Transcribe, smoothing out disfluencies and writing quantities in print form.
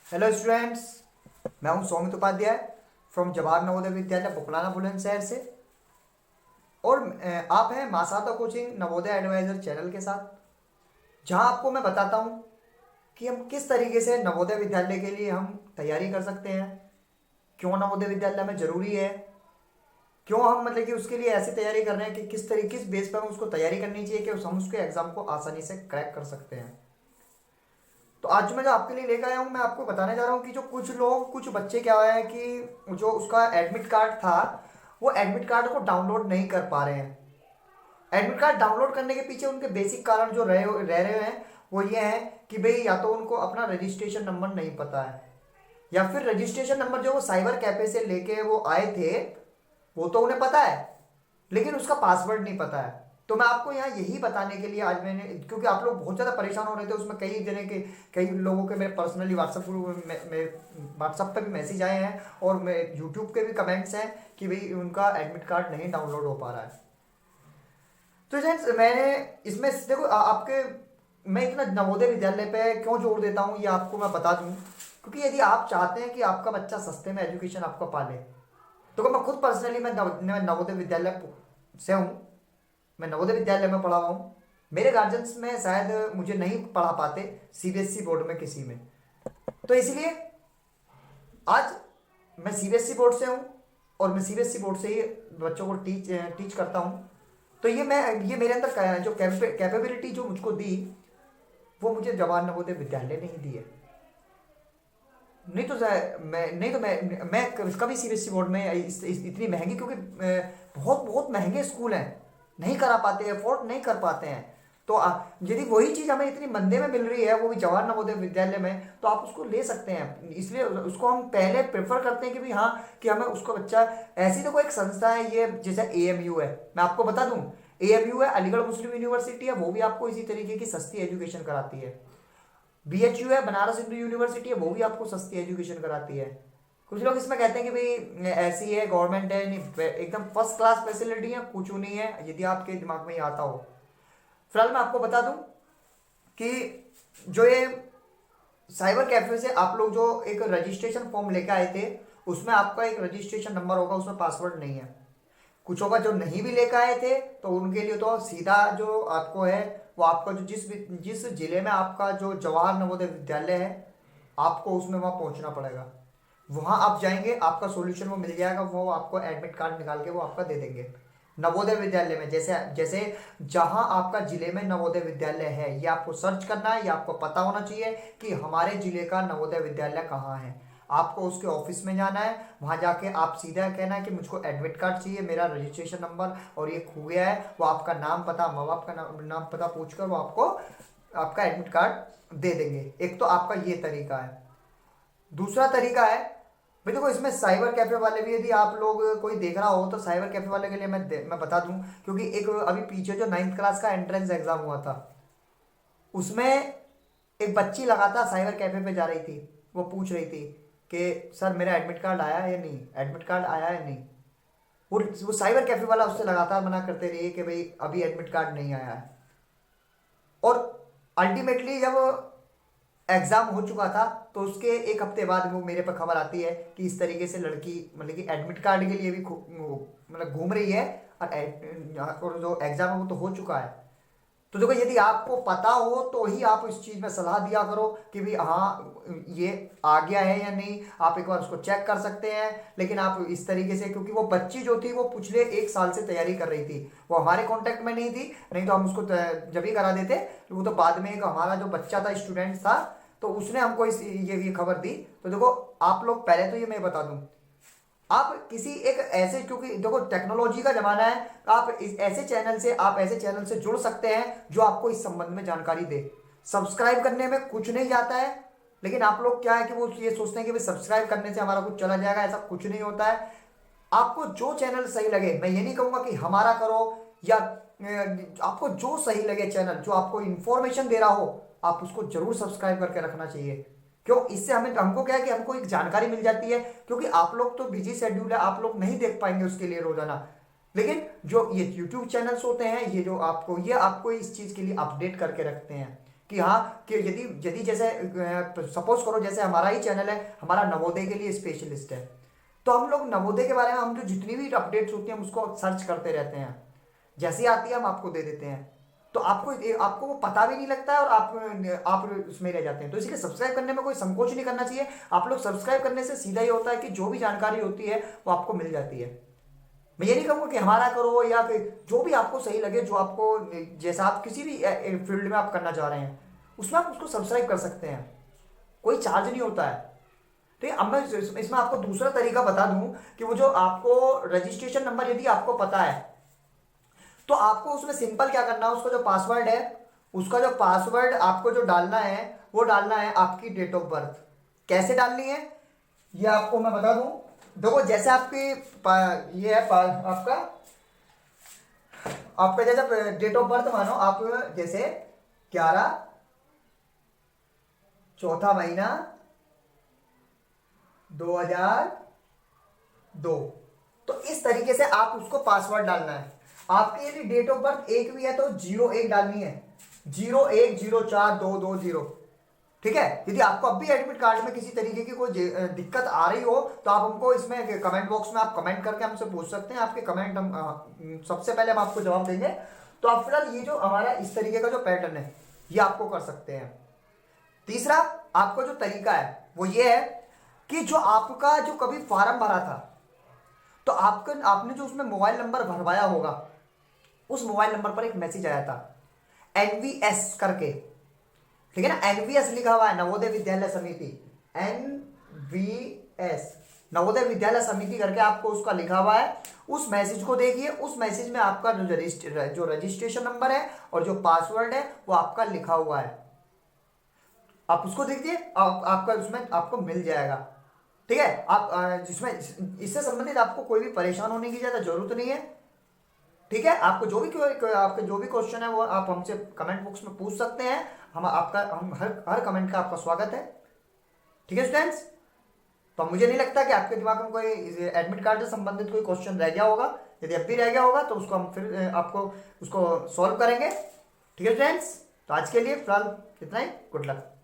Hello students, मैं हूं Saumit Upadhyay from Jawahar Navodaya Vidyalaya बुकलाना Bulandshahr से। और आप हैं मासाता कोचिंग नवोदय एडवाइजर चैनल के साथ, जहां आपको मैं बताता हूं कि हम किस तरीके से नवोदय विद्यालय के लिए हम तैयारी कर सकते हैं, क्यों नवोदय विद्यालय में ज़रूरी है, क्यों हम मतलब कि उसके लिए ऐसी तैयारी कर रहे हैं कि किस तरीके किस बेस पर हम उसको तैयारी करनी चाहिए कि हम उसके एग्ज़ाम को आसानी से क्रैक कर सकते हैं। तो आज मैं जो आपके लिए लेकर आया हूँ, मैं आपको बताने जा रहा हूँ कि जो कुछ बच्चे क्या हुआ है कि जो उसका एडमिट कार्ड था, वो एडमिट कार्ड को डाउनलोड नहीं कर पा रहे हैं। एडमिट कार्ड डाउनलोड करने के पीछे उनके बेसिक कारण जो रह रहे हैं वो ये है कि भाई या तो उनको अपना रजिस्ट्रेशन नंबर नहीं पता है, या फिर रजिस्ट्रेशन नंबर जो वो साइबर कैफे से लेके वो आए थे वो तो उन्हें पता है, लेकिन उसका पासवर्ड नहीं पता है। तो मैं आपको यहाँ यही बताने के लिए आज मैंने, क्योंकि आप लोग बहुत ज़्यादा परेशान हो रहे थे, उसमें कई लोगों के मेरे पर्सनली व्हाट्सएप ग्रुप में व्हाट्सएप पे भी मैसेज आए हैं और मैं यूट्यूब के भी कमेंट्स हैं कि भाई उनका एडमिट कार्ड नहीं डाउनलोड हो पा रहा है। तो फ्रेंड्स, मैंने इसमें देखो आपके मैं इतना नवोदय विद्यालय पे क्यों जोर देता हूँ ये आपको मैं बता दूँ, क्योंकि यदि आप चाहते हैं कि आपका बच्चा सस्ते में एजुकेशन आपका पाले, तो मैं खुद पर्सनली मैं नवोदय विद्यालय से हूँ। मैं नवोदय विद्यालय में पढ़ा हुआ हूँ। मेरे गार्जियंस में शायद मुझे नहीं पढ़ा पाते सीबीएसई बोर्ड में किसी में, तो इसलिए आज मैं सीबीएसई बोर्ड से हूँ और मैं सीबीएसई बोर्ड से ही बच्चों को टीच करता हूँ। तो ये मेरे अंदर जो कैपेबिलिटी जो मुझको दी, वो मुझे जवाहर नवोदय विद्यालय ने ही दी है। नहीं तो मैं कभी सीबीएसई बोर्ड में इतनी महंगी, क्योंकि बहुत बहुत महंगे स्कूल हैं, नहीं करा पाते, अफोर्ड नहीं कर पाते हैं। तो यदि वही चीज़ हमें इतनी मंदे में मिल रही है, वो भी जवाहर नवोदय विद्यालय में, तो आप उसको ले सकते हैं। इसलिए उसको हम पहले प्रेफर करते हैं कि भाई हाँ, कि हमें उसको बच्चा ऐसी तो कोई एक संस्था है, ये जैसे एएमयू है, मैं आपको बता दूं, एएमयू है अलीगढ़ मुस्लिम यूनिवर्सिटी है, वो भी आपको इसी तरीके की सस्ती एजुकेशन कराती है। बीएचयू है बनारस हिंदू यूनिवर्सिटी है, वो भी आपको सस्ती एजुकेशन कराती है। कुछ लोग इसमें कहते हैं कि भाई ऐसी है, गवर्नमेंट है, नहीं एकदम फर्स्ट क्लास फैसिलिटी है, कुछ नहीं है, यदि आपके दिमाग में ये आता हो। फिलहाल मैं आपको बता दूं कि जो ये साइबर कैफे से आप लोग जो एक रजिस्ट्रेशन फॉर्म लेके आए थे, उसमें आपका एक रजिस्ट्रेशन नंबर होगा, उसमें पासवर्ड नहीं है। कुछ होगा जो नहीं भी लेकर आए थे, तो उनके लिए तो सीधा जो आपको है, वो आपका जो जिस जिले में आपका जो जवाहर नवोदय विद्यालय है, आपको उसमें वहाँ पहुँचना पड़ेगा। वहाँ आप जाएंगे, आपका सॉल्यूशन वो मिल जाएगा, वो आपको एडमिट कार्ड निकाल के वो आपका दे देंगे। नवोदय विद्यालय में जैसे जैसे जहाँ आपका जिले में नवोदय विद्यालय है, ये आपको सर्च करना है, ये आपको पता होना चाहिए कि हमारे जिले का नवोदय विद्यालय कहाँ है। आपको उसके ऑफिस में जाना है, वहाँ जाके आप सीधा कहना है कि मुझको एडमिट कार्ड चाहिए, मेरा रजिस्ट्रेशन नंबर और ये खो गया है। वो आपका नाम पता, माँ बाप का नाम पता पूछकर वो आपको आपका एडमिट कार्ड दे देंगे। एक तो आपका ये तरीका है। दूसरा तरीका है, भाई देखो इसमें साइबर कैफे वाले भी, यदि आप लोग कोई देख रहा हो तो साइबर कैफे वाले के लिए मैं बता दूं, क्योंकि एक अभी पीछे जो 9th क्लास का एंट्रेंस एग्जाम हुआ था, उसमें एक बच्ची लगातार साइबर कैफे पे जा रही थी। वो पूछ रही थी कि सर मेरा एडमिट कार्ड आया है या नहीं, एडमिट कार्ड आया है नहीं। वो साइबर कैफे वाला उससे लगातार मना करते रहे कि भाई अभी एडमिट कार्ड नहीं आया है। और अल्टीमेटली जब एग्जाम हो चुका था, तो उसके एक हफ्ते बाद वो मेरे पर खबर आती है कि इस तरीके से लड़की मतलब कि एडमिट कार्ड के लिए भी मतलब घूम रही है, और जो एग्जाम है वो तो हो चुका है। तो देखो यदि आपको पता हो तो ही आप इस चीज में सलाह दिया करो कि भाई हाँ ये आ गया है या नहीं, आप एक बार उसको चेक कर सकते हैं। लेकिन आप इस तरीके से, क्योंकि वो बच्ची जो थी वो पिछले 1 साल से तैयारी कर रही थी, वो हमारे कांटेक्ट में नहीं थी, नहीं तो हम उसको जब ही करा देते। तो वो तो बाद में एक हमारा जो बच्चा था, स्टूडेंट था, तो उसने हमको ये खबर दी। तो देखो आप लोग, पहले तो ये मैं बता दूं, आप किसी एक ऐसे, क्योंकि देखो टेक्नोलॉजी का जमाना है, आप ऐसे चैनल से जुड़ सकते हैं जो आपको इस संबंध में जानकारी दे। सब्सक्राइब करने में कुछ नहीं जाता है, लेकिन आप लोग क्या है कि वो ये सोचते हैं कि भाई सब्सक्राइब करने से हमारा कुछ चला जाएगा, ऐसा कुछ नहीं होता है। आपको जो चैनल सही लगे, मैं ये नहीं कहूंगा कि हमारा करो, या आपको जो सही लगे चैनल, जो आपको इंफॉर्मेशन दे रहा हो, आप उसको जरूर सब्सक्राइब करके रखना चाहिए। क्यों? इससे हमको क्या है कि हमको एक जानकारी मिल जाती है, क्योंकि आप लोग तो बिजी शेड्यूल है, आप लोग नहीं देख पाएंगे उसके लिए रोजाना। लेकिन जो ये यूट्यूब चैनल्स होते हैं, ये आपको इस चीज के लिए अपडेट करके रखते हैं कि हाँ, कि यदि यदि जैसे सपोज करो जैसे हमारा ही चैनल है, हमारा नवोदय के लिए स्पेशलिस्ट है, तो हम लोग नवोदय के बारे में हम जो जितनी भी अपडेट्स होती हैं हम उसको सर्च करते रहते हैं, जैसी आती है हम आपको दे देते हैं। तो आपको वो पता भी नहीं लगता है और आप उसमें रह जाते हैं। तो इसीलिए सब्सक्राइब करने में कोई संकोच नहीं करना चाहिए। आप लोग सब्सक्राइब करने से सीधा ये होता है कि जो भी जानकारी होती है वो आपको मिल जाती है। मैं ये नहीं कहूँगा कि हमारा करो या फिर जो भी आपको सही लगे, जो आपको जैसा आप किसी भी फील्ड में आप करना चाह रहे हैं उसमें आप उसको सब्सक्राइब कर सकते हैं, कोई चार्ज नहीं होता है। ठीक है, अब मैं इसमें आपको दूसरा तरीका बता दूं कि वो जो आपको रजिस्ट्रेशन नंबर यदि आपको पता है तो आपको उसमें सिंपल क्या करना है, उसका जो पासवर्ड है, उसका जो पासवर्ड आपको जो डालना है वो डालना है आपकी डेट ऑफ बर्थ। कैसे डालनी है ये आपको मैं बता दूं। देखो जैसे ये है आपका आपका जैसे डेट ऑफ बर्थ मानो आप जैसे 11 चौथा महीना 2002, तो इस तरीके से आप उसको पासवर्ड डालना है। आपकी यदि डेट ऑफ बर्थ एक भी है तो 01 डालनी है, 01042220। ठीक है, यदि आपको अब भी एडमिट कार्ड में किसी तरीके की कोई दिक्कत आ रही हो तो आप हमको इसमें कमेंट बॉक्स में आप कमेंट करके हमसे पूछ सकते हैं। आपके कमेंट हम सबसे पहले हम आपको जवाब देंगे। तो आप फिलहाल ये जो हमारा इस तरीके का जो पैटर्न है ये आपको कर सकते हैं। तीसरा आपको जो तरीका है वो ये है कि जो आपका जो कभी फॉर्म भरा था तो आपने जो उसमें मोबाइल नंबर भरवाया होगा उस मोबाइल नंबर पर एक मैसेज आया था एनवीएस करके। ठीक है ना, एनवीएस लिखा हुआ है, नवोदय विद्यालय समिति, एनवीएस नवोदय विद्यालय समिति करके आपको उसका लिखा हुआ है। उस मैसेज को देखिए, उस मैसेज में आपका जो रजिस्ट्रेशन नंबर है और जो पासवर्ड है वो आपका लिखा हुआ है। आप उसको देखिए, आपका उसमें आपको मिल जाएगा। ठीक है, आप जिसमें इससे संबंधित आपको कोई भी परेशान होने की ज्यादा जरूरत नहीं है। ठीक है, आपको आपके जो भी क्वेश्चन है वो आप हमसे कमेंट बॉक्स में पूछ सकते हैं। हम हर कमेंट का आपका स्वागत है। ठीक है स्टूडेंट्स, तो मुझे नहीं लगता कि आपके दिमाग में कोई एडमिट कार्ड से संबंधित कोई क्वेश्चन रह गया होगा। यदि अब भी रह गया होगा तो उसको हम फिर आपको उसको सॉल्व करेंगे। ठीक है स्टूडेंट्स, तो आज के लिए फिलहाल इतना ही। Good luck.